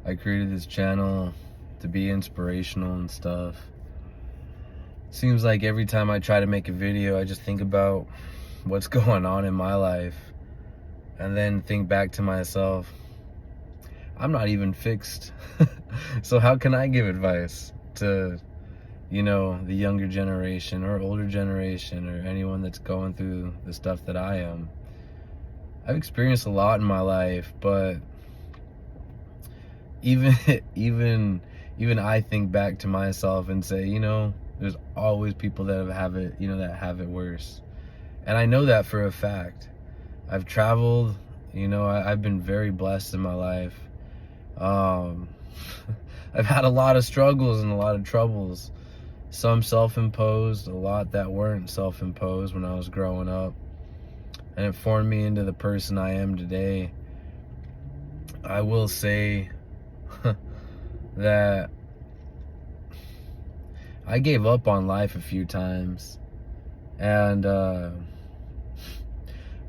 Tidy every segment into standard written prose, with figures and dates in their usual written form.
I created this channel to be inspirational and stuff. Seems like every time I try to make a video, I just think about what's going on in my life and then think back to myself, I'm not even fixed. So how can I give advice to, the younger generation or older generation or anyone that's going through the stuff that I am? I've experienced a lot in my life, but even even I think back to myself and say, there's always people that have it, that have it worse. And I know that for a fact. I've traveled, I've been very blessed in my life. I've had a lot of struggles and a lot of troubles. Some self-imposed, a lot that weren't self-imposed when I was growing up. And it formed me into the person I am today. I will say that I gave up on life a few times. And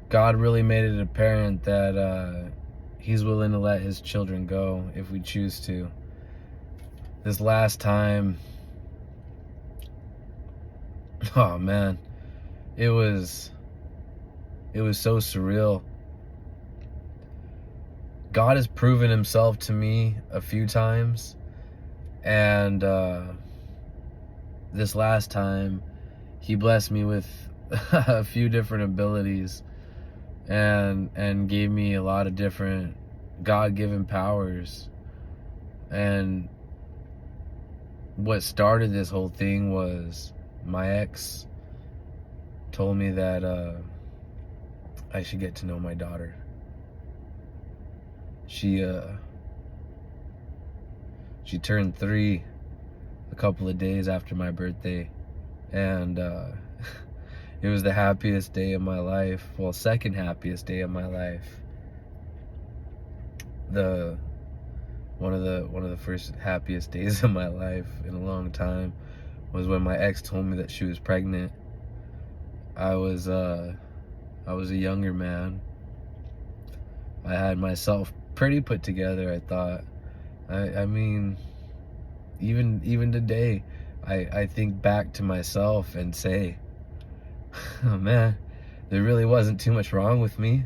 God really made it apparent that He's willing to let His children go if we choose to. This last time, oh man, it was so surreal. God has proven Himself to me a few times, and this last time, He blessed me with a few different abilities and gave me a lot of different God-given powers. And what started this whole thing was my ex told me that I should get to know my daughter. She turned 3 a couple of days after my birthday, and it was the happiest day of my life. Well, second happiest day of my life. One of the first happiest days of my life in a long time was when my ex told me that she was pregnant. I was a younger man. I had myself pretty put together, I thought. I mean, even today, I think back to myself and say, oh man, there really wasn't too much wrong with me.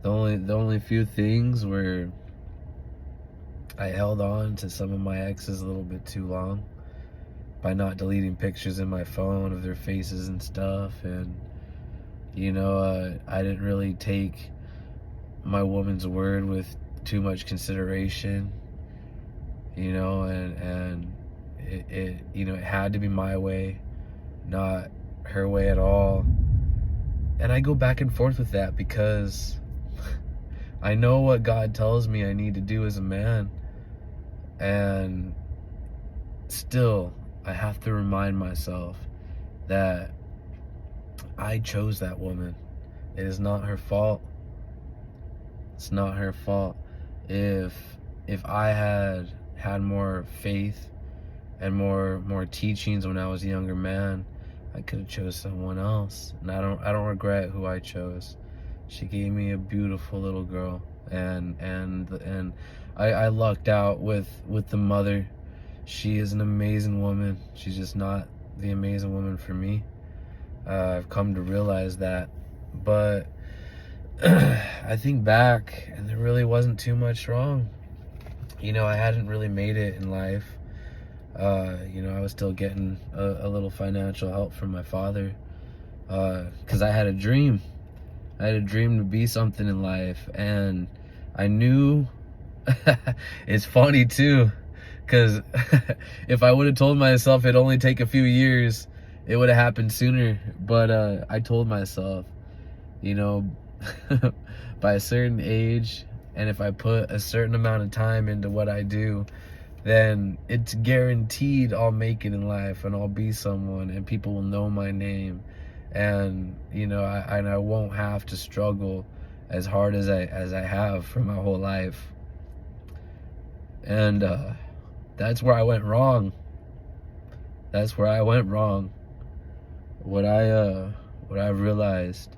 The only few things were I held on to some of my exes a little bit too long by not deleting pictures in my phone of their faces and stuff, and I didn't really take my woman's word with too much consideration, and it had to be my way, not her way at all. And I go back and forth with that because I know what God tells me I need to do as a man, and still I have to remind myself that I chose that woman. It is not her fault. It's not her fault. If I had more faith and more teachings when I was a younger man, I could have chose someone else. And I don't regret who I chose. She gave me a beautiful little girl, and I lucked out with the mother. She is an amazing woman. She's just not the amazing woman for me. I've come to realize that. But I think back, and there really wasn't too much wrong. I hadn't really made it in life. I was still getting a little financial help from my father, because I had a dream. I had a dream to be something in life, and I knew it's funny too, because if I would have told myself it'd only take a few years, it would have happened sooner. But I told myself, by a certain age, and if I put a certain amount of time into what I do, then it's guaranteed I'll make it in life, and I'll be someone, and people will know my name, and I won't have to struggle as hard as I have for my whole life. And that's where I went wrong. That's where I went wrong. What I realized,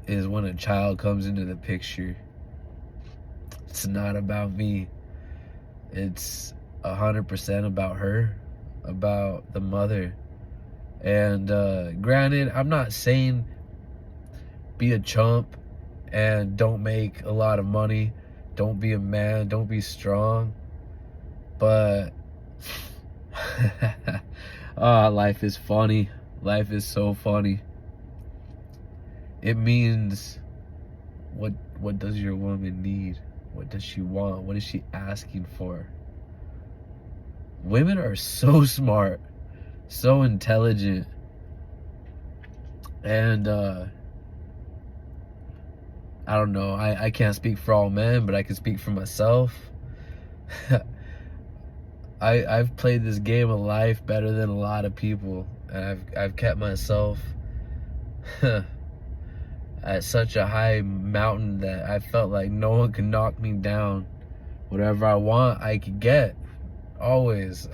is when a child comes into the picture. It's not about me. It's 100% about her, about the mother. And granted, I'm not saying be a chump and don't make a lot of money. Don't be a man. Don't be strong. But life is funny. Life is so funny. It means what does your woman need? What does she want? What is she asking for? Women are so smart, so intelligent, and I don't know, I can't speak for all men, but I can speak for myself. I've played this game of life better than a lot of people, and I've kept myself at such a high mountain that I felt like no one could knock me down. Whatever I want, I could get. Always.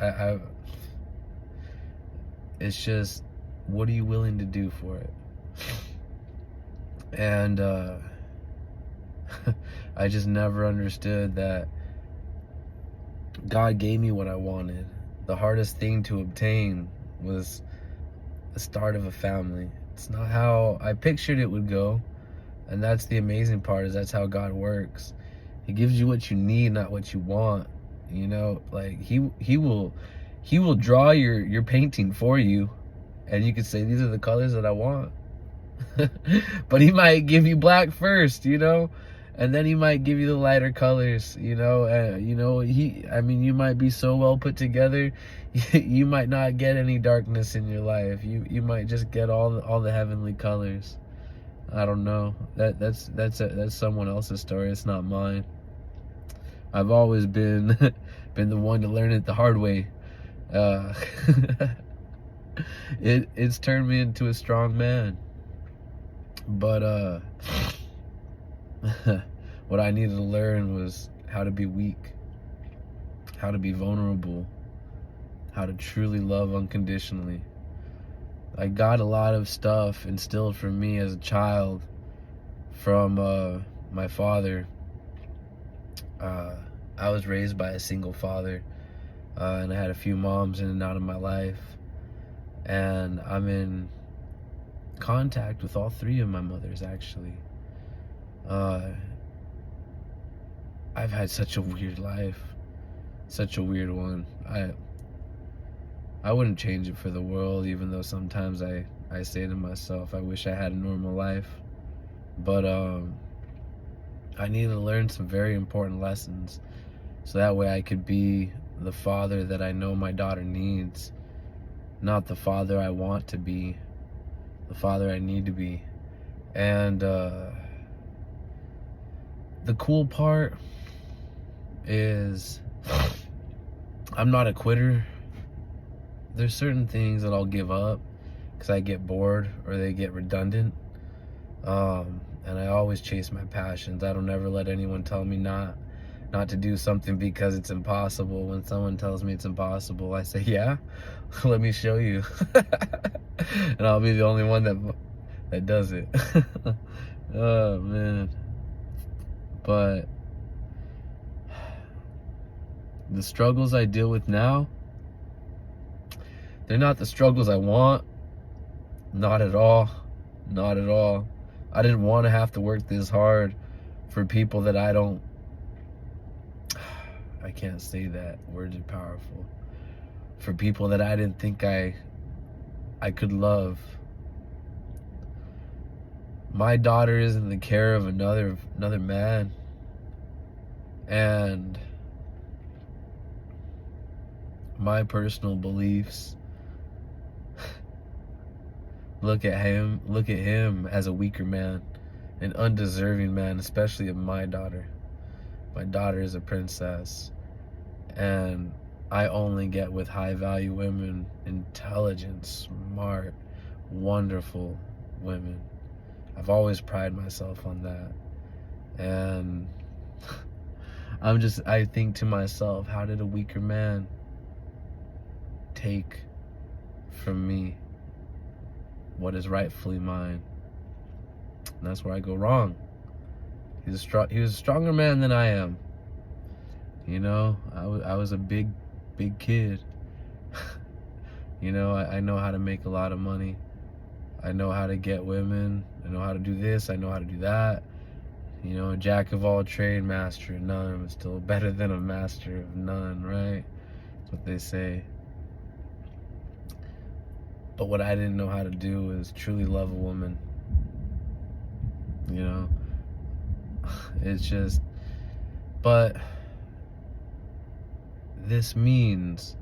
It's just, what are you willing to do for it? And I just never understood that God gave me what I wanted. The hardest thing to obtain was the start of a family. It's not how I pictured it would go. And that's the amazing part, is that's how God works. He gives you what you need, not what you want. You know, like he will draw your painting for you, and you can say, these are the colors that I want. But he might give you black first, you know, and then he might give you the lighter colors, you know. You might be so well put together, you might not get any darkness in your life. You might just get all the heavenly colors. I don't know. That's someone else's story. It's not mine. I've always been the one to learn it the hard way. It's turned me into a strong man. But what I needed to learn was how to be weak, how to be vulnerable, how to truly love unconditionally. I got a lot of stuff instilled from me as a child from my father. I was raised by a single father, and I had a few moms in and out of my life, and I'm in contact with all three of my mothers, actually. I've had such a weird life, such a weird one. I wouldn't change it for the world, even though sometimes I say to myself, I wish I had a normal life. But I needed to learn some very important lessons, so that way I could be the father that I know my daughter needs, not the father I want to be, the father I need to be. And the cool part is I'm not a quitter. There's certain things that I'll give up because I get bored or they get redundant. And I always chase my passions. I don't ever let anyone tell me not to do something because it's impossible. When someone tells me it's impossible, I say, yeah, let me show you. And I'll be the only one that does it. Oh, man. But the struggles I deal with now, they're not the struggles I want. Not at all. Not at all. I didn't want to have to work this hard for people that I can't say that. Words are powerful. For people that I didn't think I could love. My daughter is in the care of another man. And my personal beliefs, look at him as a weaker man, an undeserving man, especially of my daughter. My daughter is a princess, and I only get with high value women, intelligent, smart, wonderful women. I've always prided myself on that. And I think to myself, how did a weaker man take from me what is rightfully mine? And that's where I go wrong. He was a stronger man than I am. You know, I was a big kid. You know, I know how to make a lot of money. I know how to get women. I know how to do this. I know how to do that. You know, jack of all trade, master of none, but still better than a master of none, right? That's what they say. But what I didn't know how to do is truly love a woman. You know, it's just, but this means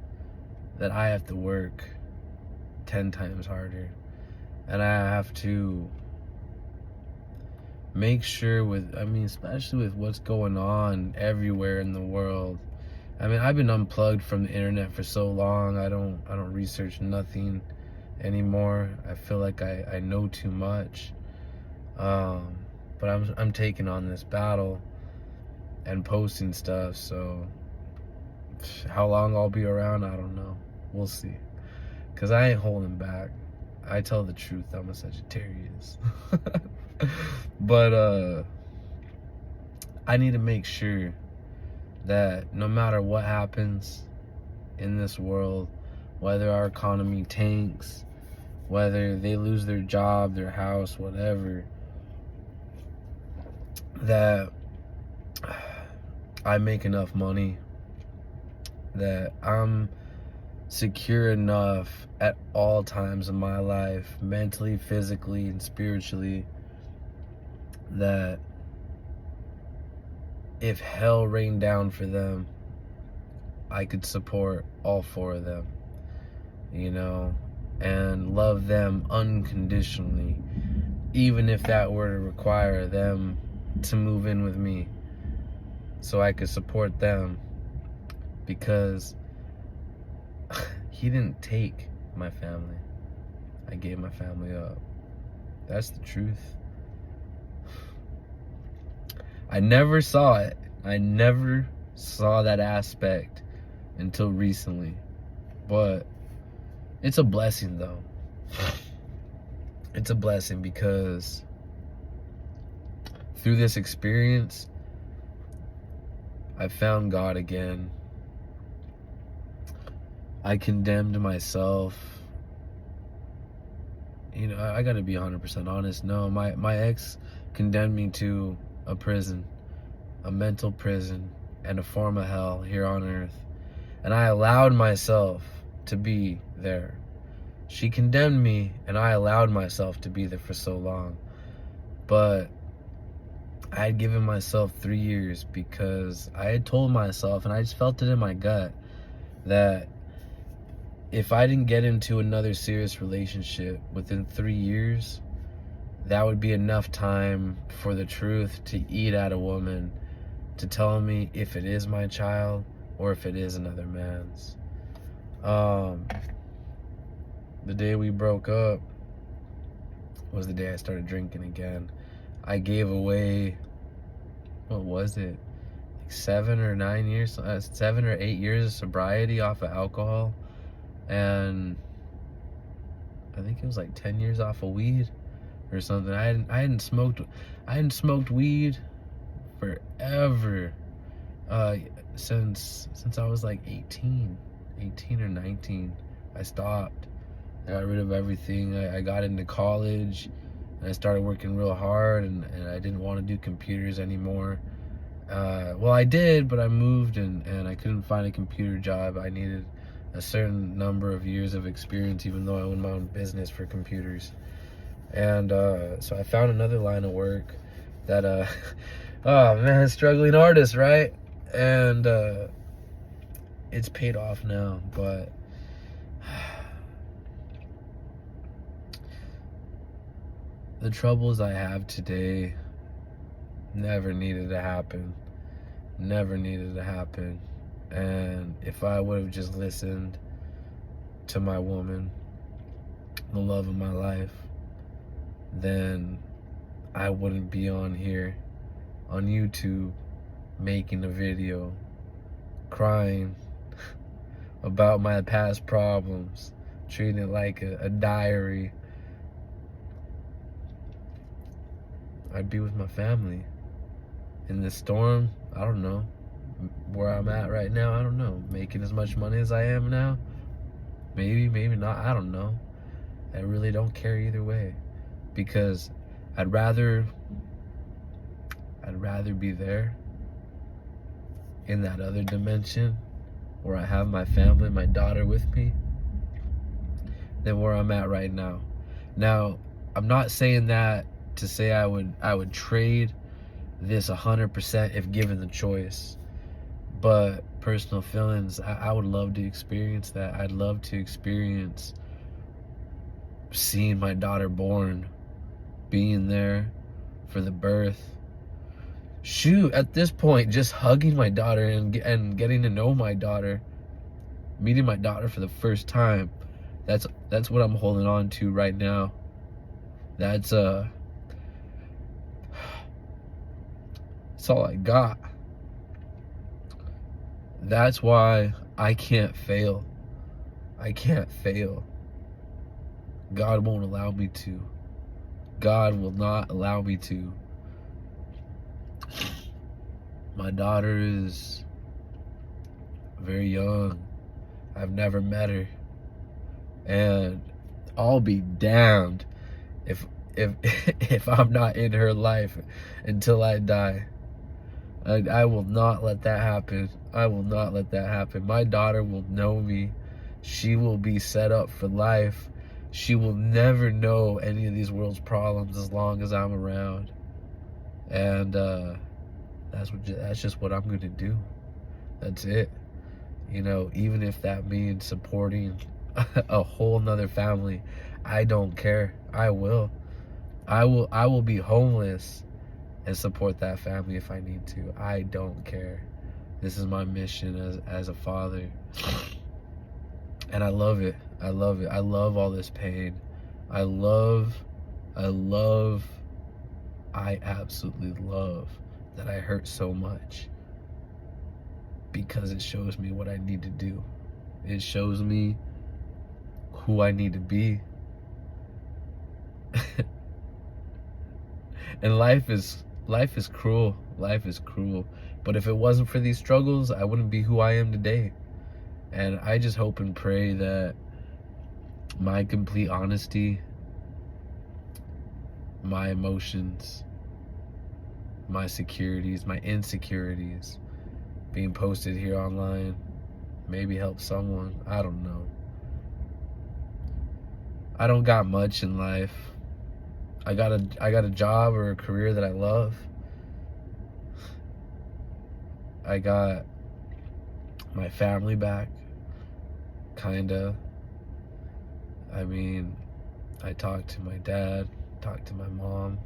that I have to work 10 times harder. And I have to make sure especially with what's going on everywhere in the world. I mean, I've been unplugged from the internet for so long. I don't research nothing anymore. I feel like I know too much. But I'm taking on this battle and posting stuff, so how long I'll be around, I don't know. We'll see. Cause I ain't holding back. I tell the truth, I'm a Sagittarius. But I need to make sure that no matter what happens in this world, whether our economy tanks, whether they lose their job, their house, whatever, that I make enough money, that I'm secure enough at all times in my life, mentally, physically, and spiritually, that if hell rained down for them, I could support all four of them, you know, and love them unconditionally, even if that were to require them to move in with me, so I could support them, because he didn't take my family. I gave my family up. That's the truth. I never saw it. I never saw that aspect until recently. But it's a blessing, though. It's a blessing because through this experience, I found God again. I condemned myself. You know, I gotta be 100% honest. No, my ex condemned me to a prison, a mental prison, and a form of hell here on earth. And I allowed myself to be there. She condemned me, and I allowed myself to be there for so long. But I had given myself 3 years because I had told myself, and I just felt it in my gut, that if I didn't get into another serious relationship within 3 years, that would be enough time for the truth to eat at a woman, to tell me if it is my child or if it is another man's. The day we broke up was the day I started drinking again. I gave away, what was it? Like 7 or 8 years of sobriety off of alcohol. And I think it was like 10 years off of weed or something. I hadn't smoked weed forever. Since I was like 18 or 19. I stopped. I got rid of everything. I got into college and I started working real hard, and I didn't want to do computers anymore. Well, I did, but I moved and I couldn't find a computer job. I needed a certain number of years of experience, even though I owned my own business for computers. And so I found another line of work that, oh man, struggling artist, right? And it's paid off now, but the troubles I have today never needed to happen. Never needed to happen. And if I would have just listened to my woman, the love of my life, then I wouldn't be on here on YouTube making a video crying about my past problems, treating it like a diary. I'd be with my family. In this storm, I don't know. Where I'm at right now, I don't know. Making as much money as I am now, maybe, maybe not, I don't know. I really don't care either way, because I'd rather be there in that other dimension where I have my family, my daughter with me, than where I'm at right now. Now, I'm not saying that to say I would trade this 100% if given the choice, but personal feelings, I would love to experience that. I'd love to experience seeing my daughter born, being there for the birth. Shoot, at this point, just hugging my daughter and getting to know my daughter, meeting my daughter for the first time, that's what I'm holding on to right now. That's all I got. That's why I can't fail. I can't fail. God won't allow me to. God will not allow me to. My daughter is very young. I've never met her. And I'll be damned if I'm not in her life until I die. I will not let that happen. I will not let that happen. My daughter will know me. She will be set up for life. She will never know any of these world's problems as long as I'm around. And that's just what I'm going to do. That's it. You know, even if that means supporting a whole nother family, I don't care. I will be homeless and support that family if I need to. I don't care. This is my mission as a father. And I love it. I love it. I love all this pain. I absolutely love that I hurt so much, because it shows me what I need to do. It shows me who I need to be. And life is cruel. Life is cruel. But if it wasn't for these struggles, I wouldn't be who I am today. And I just hope and pray that my complete honesty, my emotions, my securities, my insecurities being posted here online maybe help someone. I don't know. I don't got much in life. I got a job or a career that I love. I got my family back, kinda. I mean, I talked to my dad, talked to my mom.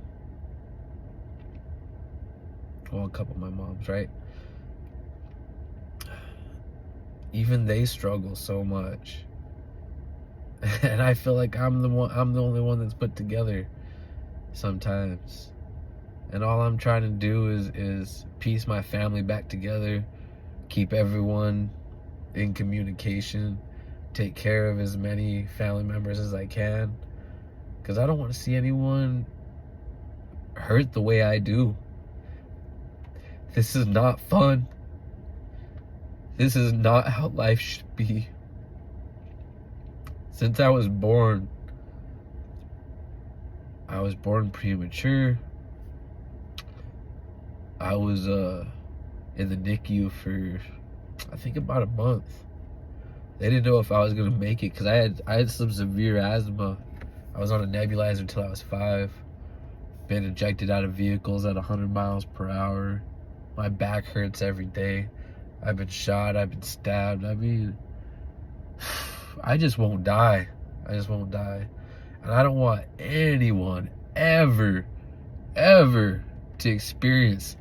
Well, a couple of my moms, right? Even they struggle so much. And I feel like I'm the only one that's put together sometimes. And all I'm trying to do is piece my family back together, keep everyone in communication, take care of as many family members as I can, because I don't want to see anyone hurt the way I do. This is not fun. This is not how life should be. Since I was born premature. I was in the NICU for I think about a month. They didn't know if I was gonna make it because I had some severe asthma. I was on a nebulizer until I was 5. Been ejected out of vehicles at 100 miles per hour. My back hurts every day. I've been shot. I've been stabbed. I mean, I just won't die. I just won't die. And I don't want anyone ever to experience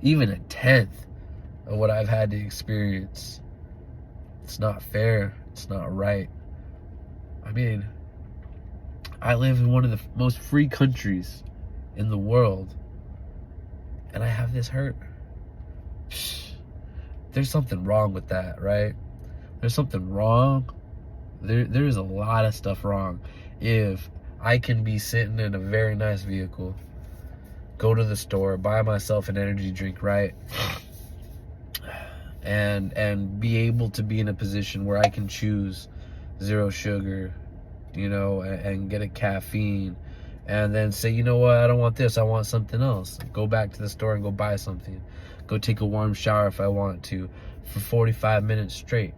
even a 10th of what I've had to experience. It's not fair. It's not right. I mean, I live in one of the most free countries in the world, and I have this hurt. There's something wrong with that, right? There's something wrong. There's a lot of stuff wrong. If I can be sitting in a very nice vehicle, go to the store, buy myself an energy drink, right? And be able to be in a position where I can choose zero sugar, and get a caffeine, and then say, you know what, I don't want this, I want something else. Go back to the store and go buy something. Go take a warm shower if I want to for 45 minutes straight.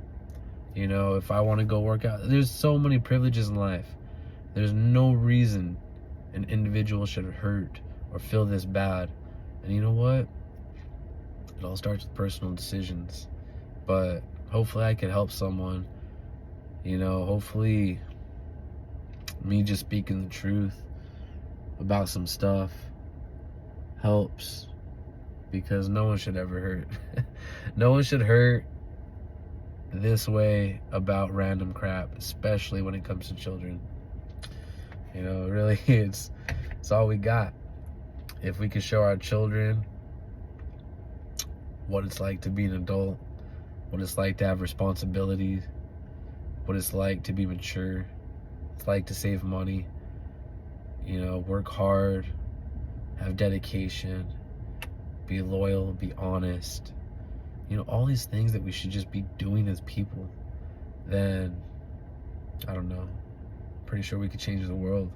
If I want to go work out. There's so many privileges in life. There's no reason an individual should hurt or feel this bad. And you know what? It all starts with personal decisions. But hopefully I can help someone. Hopefully me just speaking the truth about some stuff helps, because no one should ever hurt. No one should hurt this way about random crap, especially when it comes to children. Really, it's all we got. If we could show our children what it's like to be an adult, what it's like to have responsibilities, what it's like to be mature, what it's like to save money, work hard, have dedication, be loyal, be honest, all these things that we should just be doing as people, then I don't know, pretty sure we could change the world.